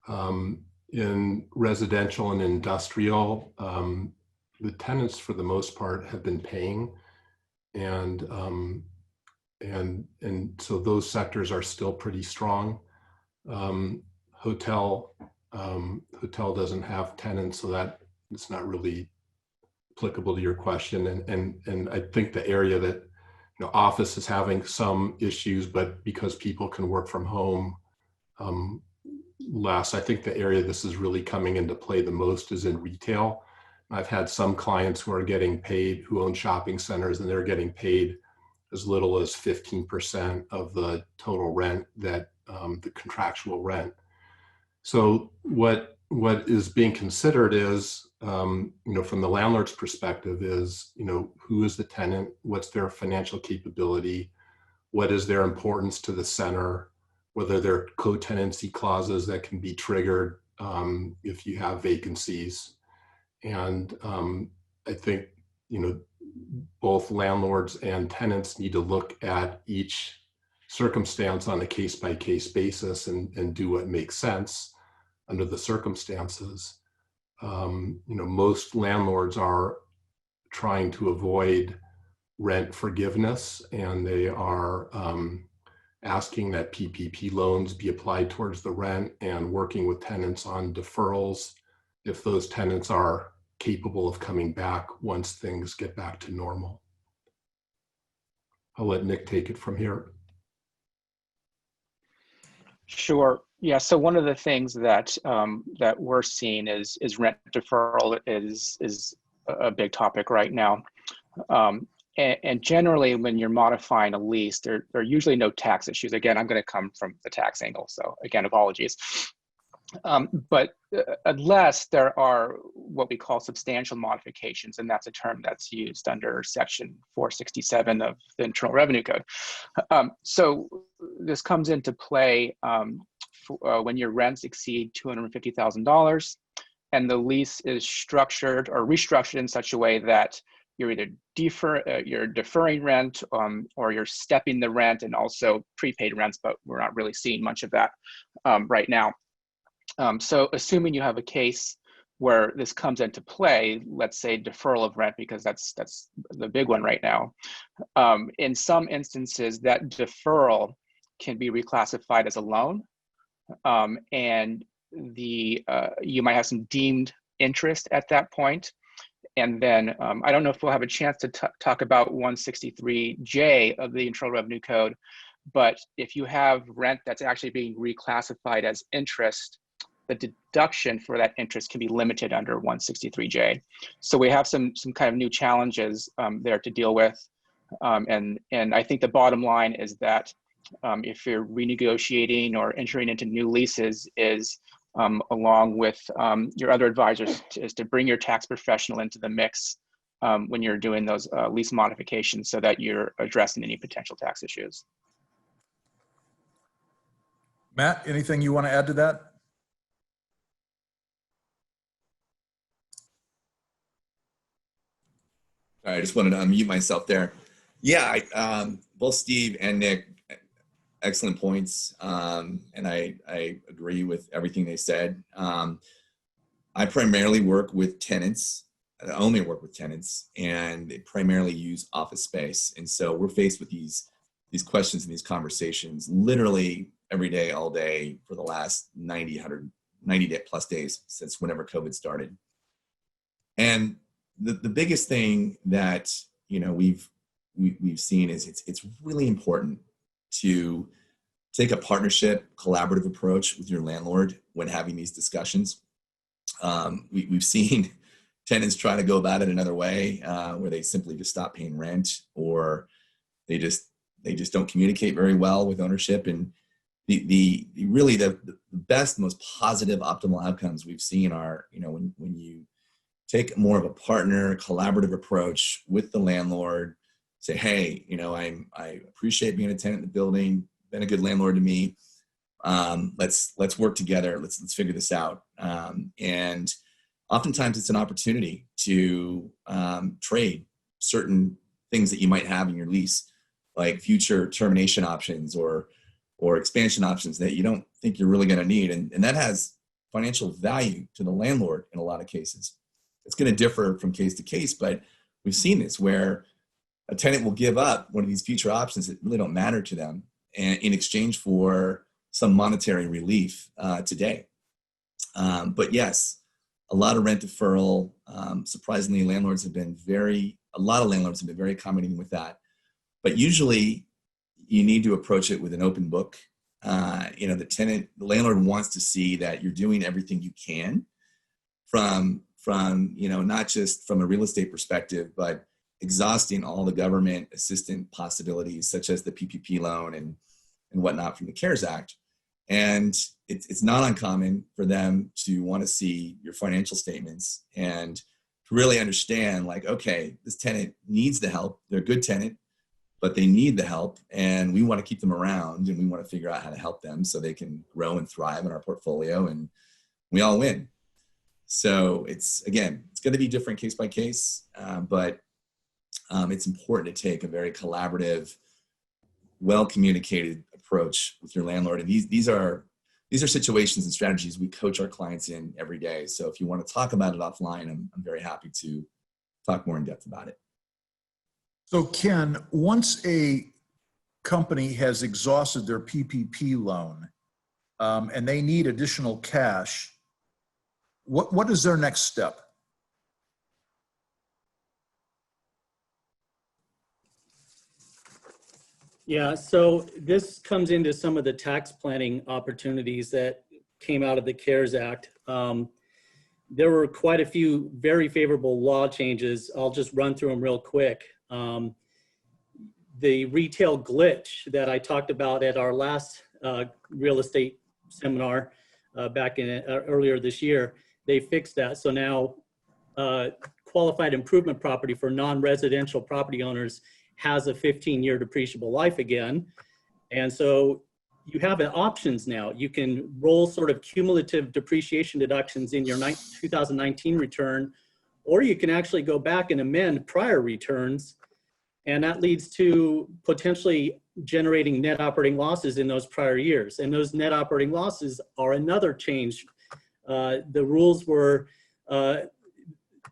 In residential and industrial, the tenants for the most part have been paying, and so those sectors are still pretty strong. Hotel doesn't have tenants, so that it's not really applicable to your question. And I think the area that, office is having some issues, but because people can work from home less, I think the area this is really coming into play the most is in retail. I've had some clients who are getting paid, who own shopping centers, and they're getting paid as little as 15% of the total rent, that the contractual rent. So what is being considered is, from the landlord's perspective is, who is the tenant? What's their financial capability? What is their importance to the center? Whether there are co-tenancy clauses that can be triggered if you have vacancies. And I think, both landlords and tenants need to look at each circumstance on a case-by-case basis and do what makes sense under the circumstances. Most landlords are trying to avoid rent forgiveness, and they are asking that PPP loans be applied towards the rent and working with tenants on deferrals if those tenants are capable of coming back once things get back to normal. I'll let Nick take it from here. Sure. Yeah. So one of the things that that we're seeing is rent deferral is a big topic right now. And generally, when you're modifying a lease, there are usually no tax issues. Again, I'm going to come from the tax angle, so again, apologies. But unless there are what we call substantial modifications, and that's a term that's used under Section 467 of the Internal Revenue Code. So this comes into play when your rents exceed $250,000 and the lease is structured or restructured in such a way that you're either you're deferring rent or you're stepping the rent, and also prepaid rents, but we're not really seeing much of that right now. So assuming you have a case where this comes into play, let's say deferral of rent, because that's the big one right now. In some instances, that deferral can be reclassified as a loan, and you might have some deemed interest at that point. And then I don't know if we'll have a chance to talk about 163J of the Internal Revenue Code, but if you have rent that's actually being reclassified as interest, the deduction for that interest can be limited under 163J. So we have some kind of new challenges there to deal with. And I think the bottom line is that if you're renegotiating or entering into new leases, is along with your other advisors, is to bring your tax professional into the mix when you're doing those lease modifications, so that you're addressing any potential tax issues. Matt, anything you want to add to that? I just wanted to unmute myself there. Yeah, both Steve and Nick, excellent points, and I agree with everything they said. I primarily work with tenants. I only work with tenants, and they primarily use office space. And so we're faced with these questions and these conversations literally every day, all day, for the last 90 plus days since whenever COVID started. And the biggest thing that, you know, we've seen is it's really important to take a partnership, collaborative approach with your landlord when having these discussions. We've seen tenants try to go about it another way, where they simply just stop paying rent, or they just don't communicate very well with ownership. And the really the best, most positive, optimal outcomes we've seen are, you know, when you take more of a partner, collaborative approach with the landlord, say, hey, you know, I appreciate being a tenant in the building, been a good landlord to me. Let's work together. Let's figure this out. And oftentimes it's an opportunity to trade certain things that you might have in your lease, like future termination options or expansion options that you don't think you're really going to need. And that has financial value to the landlord in a lot of cases. It's going to differ from case to case, but we've seen this where a tenant will give up one of these future options that really don't matter to them, and in exchange for some monetary relief today. But yes, a lot of rent deferral. Surprisingly, a lot of landlords have been very accommodating with that. But usually, you need to approach it with an open book. You know, the landlord wants to see that you're doing everything you can from you know, not just from a real estate perspective, but exhausting all the government assistance possibilities, such as the PPP loan and whatnot from the CARES Act. And it's not uncommon for them to want to see your financial statements and to really understand, like, okay, this tenant needs the help. They're a good tenant, but they need the help, and we want to keep them around, and we want to figure out how to help them so they can grow and thrive in our portfolio, and we all win. So it's going to be different case by case, but it's important to take a very collaborative, well-communicated approach with your landlord. And these are situations and strategies we coach our clients in every day. So if you want to talk about it offline, I'm very happy to talk more in depth about it. So Ken, once a company has exhausted their PPP loan and they need additional cash, what is their next step? Yeah, so this comes into some of the tax planning opportunities that came out of the CARES Act. There were quite a few very favorable law changes. I'll just run through them real quick. The retail glitch that I talked about at our last real estate seminar back in earlier this year, they fixed that. So now qualified improvement property for non-residential property owners has a 15-year depreciable life again. And so you have options now. You can roll sort of cumulative depreciation deductions in your 2019 return, or you can actually go back and amend prior returns. And that leads to potentially generating net operating losses in those prior years. And those net operating losses are another change. The rules were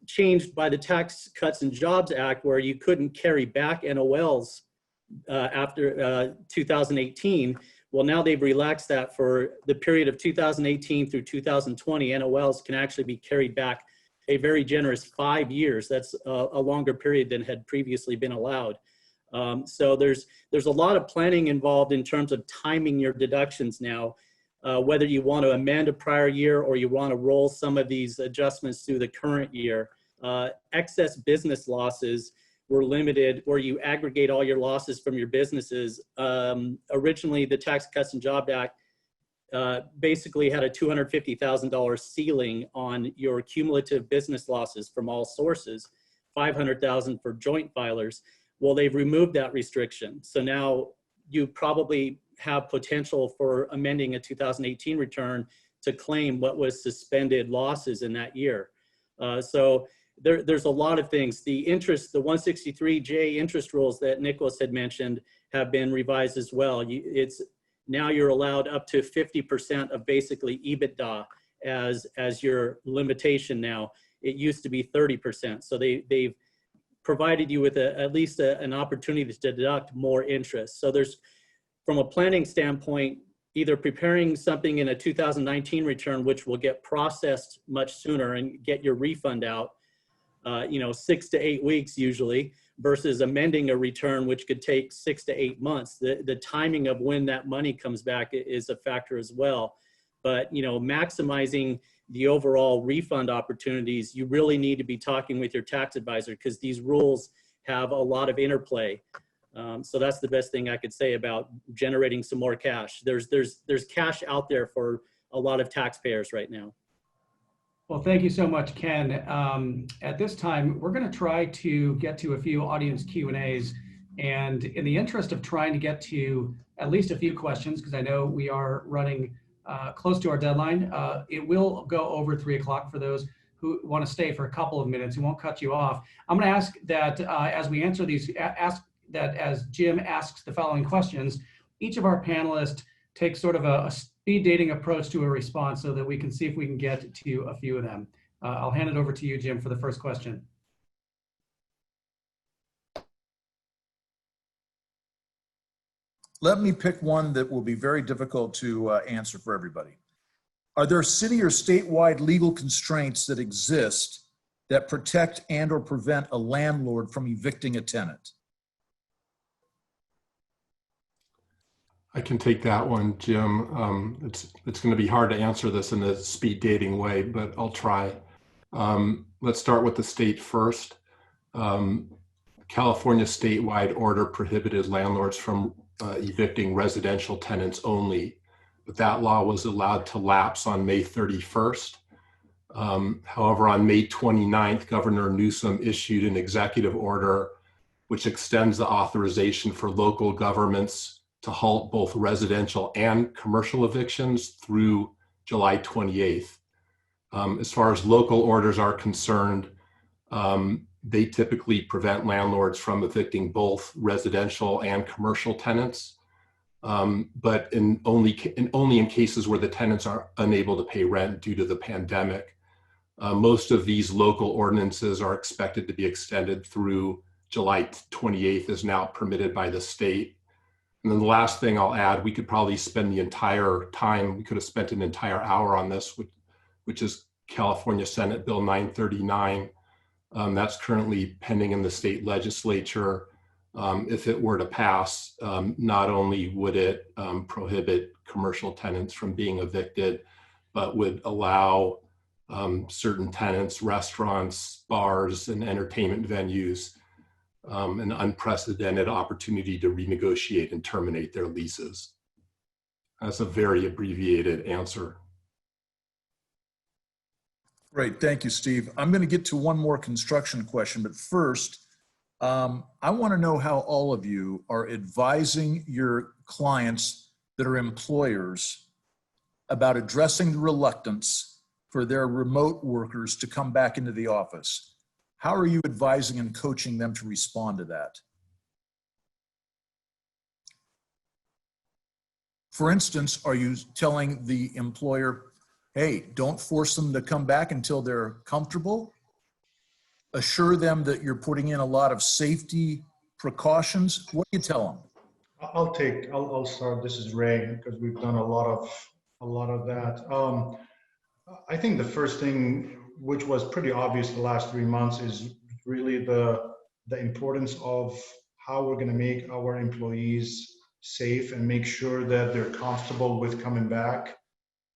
changed by the Tax Cuts and Jobs Act, where you couldn't carry back NOLs after 2018. Well, now they've relaxed that for the period of 2018 through 2020. NOLs can actually be carried back a very generous 5 years. That's a longer period than had previously been allowed. So there's a lot of planning involved in terms of timing your deductions now, whether you want to amend a prior year or you want to roll some of these adjustments through the current year. Excess business losses were limited, where you aggregate all your losses from your businesses. Originally, the Tax Cuts and Jobs Act basically had a $250,000 ceiling on your cumulative business losses from all sources, $500,000 for joint filers. Well, they've removed that restriction. So now you probably have potential for amending a 2018 return to claim what was suspended losses in that year. So there's a lot of things. The 163J interest rules that Nicholas had mentioned have been revised as well. Now you're allowed up to 50% of basically EBITDA as your limitation now. It used to be 30%. So they've provided you with at least an opportunity to deduct more interest. So there's, from a planning standpoint, either preparing something in a 2019 return, which will get processed much sooner and get your refund out, 6 to 8 weeks usually, versus amending a return, which could take 6 to 8 months. The timing of when that money comes back is a factor as well. But, maximizing the overall refund opportunities, you really need to be talking with your tax advisor, because these rules have a lot of interplay. So that's the best thing I could say about generating some more cash. There's cash out there for a lot of taxpayers right now. Well, thank you so much, Ken. At this time, we're going to try to get to a few audience Q&As. And in the interest of trying to get to at least a few questions, because I know we are running close to our deadline, it will go over 3 o'clock for those who want to stay for a couple of minutes. We won't cut you off. I'm going to ask that as we answer these, as Jim asks the following questions, each of our panelists takes sort of a speed dating approach to a response so that we can see if we can get to a few of them. I'll hand it over to you, Jim, for the first question. Let me pick one that will be very difficult to answer for everybody. Are there city or statewide legal constraints that exist that protect and or prevent a landlord from evicting a tenant? I can take that one, Jim. It's going to be hard to answer this in a speed dating way, but I'll try. Let's start with the state first. California statewide order prohibited landlords from evicting residential tenants only, but that law was allowed to lapse on May 31st. However, on May 29th, Governor Newsom issued an executive order which extends the authorization for local governments to halt both residential and commercial evictions through July 28th. As far as local orders are concerned, they typically prevent landlords from evicting both residential and commercial tenants, but only in cases where the tenants are unable to pay rent due to the pandemic. Most of these local ordinances are expected to be extended through July 28th, as now permitted by the state. And then the last thing I'll add, we could probably spend the entire time, we could have spent an entire hour on this, which is California Senate Bill 939. That's currently pending in the state legislature. If it were to pass, not only would it prohibit commercial tenants from being evicted, but would allow certain tenants, restaurants, bars, and entertainment venues an unprecedented opportunity to renegotiate and terminate their leases. That's a very abbreviated answer. Great, thank you, Steve. I'm going to get to one more construction question, but first, I want to know how all of you are advising your clients that are employers about addressing the reluctance for their remote workers to come back into the office. How are you advising and coaching them to respond to that? For instance, are you telling the employer, hey, don't force them to come back until they're comfortable? Assure them that you're putting in a lot of safety precautions? What do you tell them? I'll start. This is Ray, because we've done a lot of that. I think the first thing, which was pretty obvious the last 3 months, is really the importance of how we're going to make our employees safe and make sure that they're comfortable with coming back.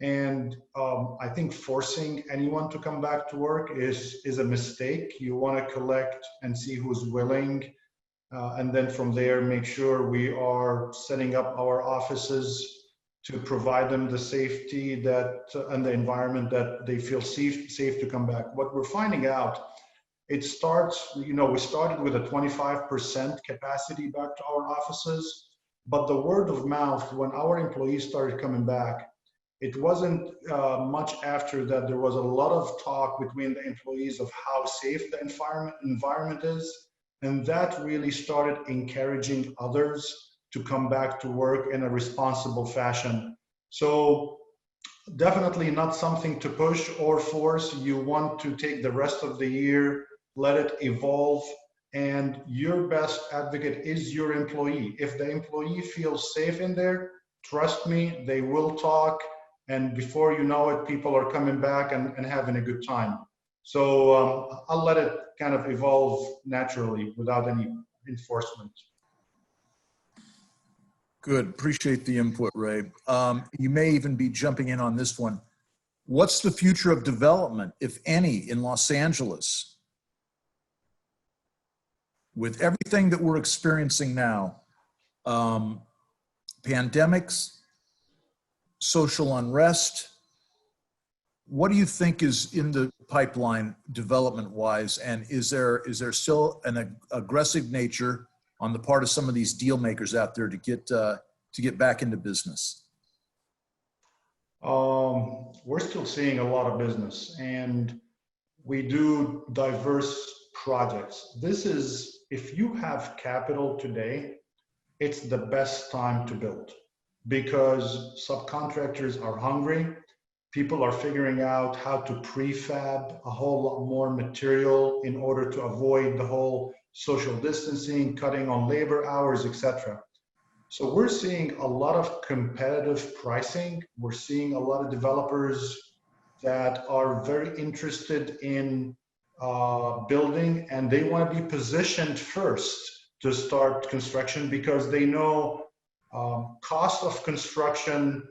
And I think forcing anyone to come back to work is a mistake. You want to collect and see who's willing, and then from there make sure we are setting up our offices to provide them the safety and the environment that they feel safe to come back. What we're finding out, it starts, we started with a 25% capacity back to our offices, but the word of mouth, when our employees started coming back, it wasn't much after that. There was a lot of talk between the employees of how safe the environment is, and that really started encouraging others to come back to work in a responsible fashion. So definitely not something to push or force. You want to take the rest of the year, let it evolve, and your best advocate is your employee. If the employee feels safe in there, trust me, they will talk, and before you know it, people are coming back and having a good time. So I'll let it kind of evolve naturally without any enforcement. Good. Appreciate the input, Ray. You may even be jumping in on this one. What's the future of development, if any, in Los Angeles? With everything that we're experiencing now, pandemics, social unrest, what do you think is in the pipeline development-wise? And is there still an aggressive nature on the part of some of these deal makers out there to get back into business? We're still seeing a lot of business, and we do diverse projects. This is, if you have capital today, it's the best time to build because subcontractors are hungry. People are figuring out how to prefab a whole lot more material in order to avoid the whole social distancing, cutting on labor hours, etc. So we're seeing a lot of competitive pricing. We're seeing a lot of developers that are very interested in building, and they want to be positioned first to start construction because they know cost of construction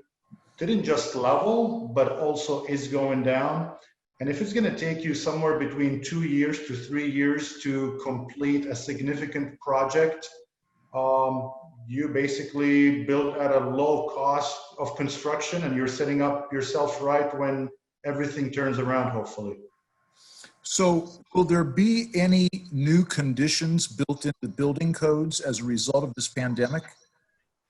didn't just level, but also is going down. And if it's going to take you somewhere between 2 years to 3 years to complete a significant project, you basically build at a low cost of construction and you're setting up yourself right when everything turns around, hopefully. So will there be any new conditions built into building codes as a result of this pandemic?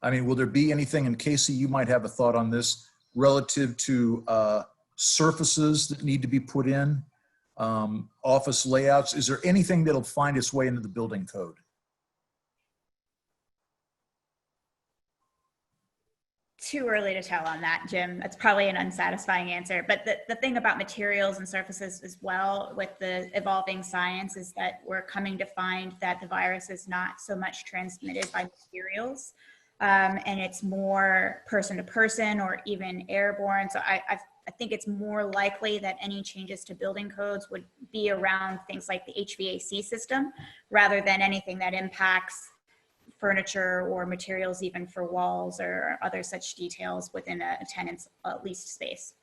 I mean, will there be anything, and Casey, you might have a thought on this, relative to surfaces that need to be put in, office layouts? Is there anything that'll find its way into the building code? Too early to tell on that, Jim. That's probably an unsatisfying answer. But the thing about materials and surfaces as well with the evolving science is that we're coming to find that the virus is not so much transmitted by materials, and it's more person to person or even airborne. So I think it's more likely that any changes to building codes would be around things like the HVAC system rather than anything that impacts furniture or materials even for walls or other such details within a tenant's leased space.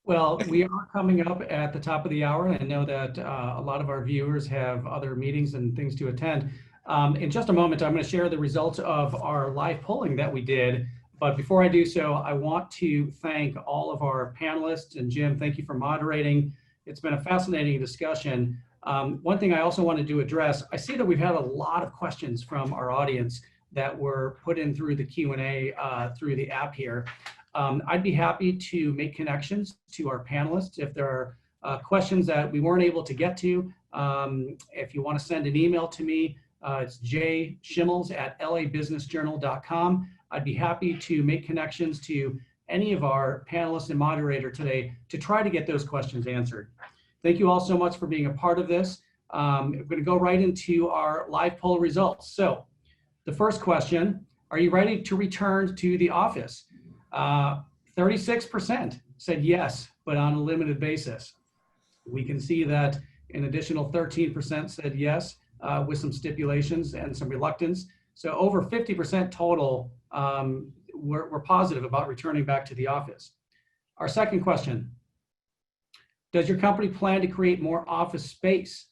Well, we are coming up at the top of the hour, and I know that a lot of our viewers have other meetings and things to attend. In just a moment, I'm going to share the results of our live polling that we did. But before I do so, I want to thank all of our panelists. And Jim, thank you for moderating. It's been a fascinating discussion. One thing I also wanted to address, I see that we've had a lot of questions from our audience that were put in through the Q&A through the app here. I'd be happy to make connections to our panelists if there are questions that we weren't able to get to. If you want to send an email to me, it's jschimmels@labusinessjournal.com. I'd be happy to make connections to any of our panelists and moderator today to try to get those questions answered. Thank you all so much for being a part of this. I'm going to go right into our live poll results. So the first question, are you ready to return to the office? 36% said yes, but on a limited basis. We can see that an additional 13% said yes, with some stipulations and some reluctance. So over 50% total were positive about returning back to the office. Our second question, does your company plan to create more office space?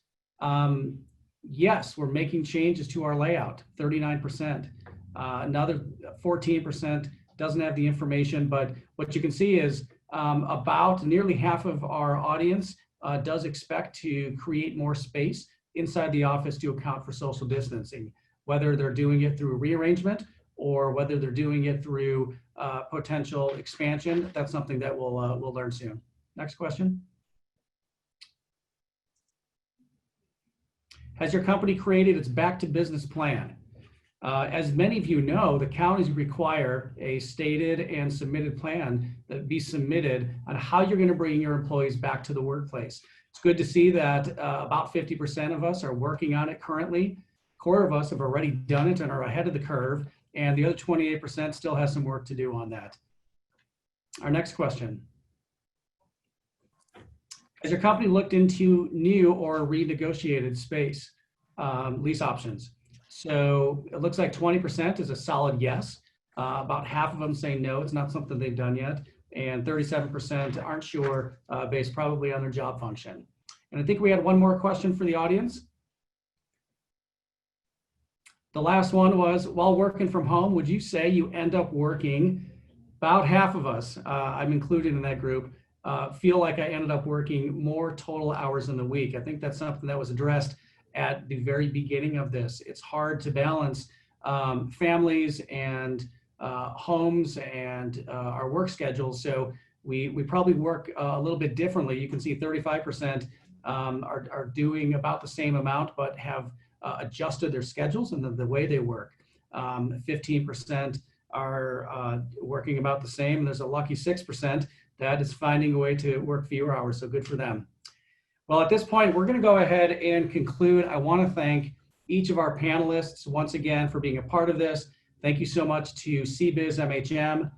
Yes, we're making changes to our layout, 39%. Another 14% doesn't have the information, but what you can see is about nearly half of our audience does expect to create more space inside the office to account for social distancing, whether they're doing it through rearrangement or whether they're doing it through potential expansion. That's something that we'll learn soon. Next question. Has your company created its back to business plan? As many of you know, the counties require a stated and submitted plan that be submitted on how you're going to bring your employees back to the workplace. It's good to see that about 50% of us are working on it currently. A quarter of us have already done it and are ahead of the curve, and the other 28% still has some work to do on that. Our next question. Has your company looked into new or renegotiated space lease options? So it looks like 20% is a solid yes. About half of them say no, it's not something they've done yet. And 37% aren't sure, based probably on their job function. And I think we had one more question for the audience. The last one was, while working from home, would you say you end up working, about half of us, I'm included in that group, feel like I ended up working more total hours in the week. I think that's something that was addressed at the very beginning of this. It's hard to balance families and homes and our work schedules. So we probably work a little bit differently. You can see 35% are doing about the same amount, but have adjusted their schedules and the way they work. 15% are working about the same. There's a lucky 6% that is finding a way to work fewer hours, so good for them. Well, at this point, we're gonna go ahead and conclude. I wanna thank each of our panelists once again for being a part of this. Thank you so much to CBiz MHM,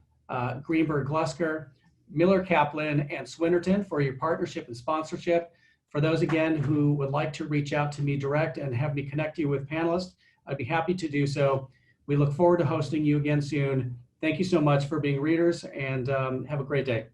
Greenberg Glusker, Miller Kaplan, and Swinnerton for your partnership and sponsorship. For those, again, who would like to reach out to me direct and have me connect you with panelists, I'd be happy to do so. We look forward to hosting you again soon. Thank you so much for being readers, and have a great day.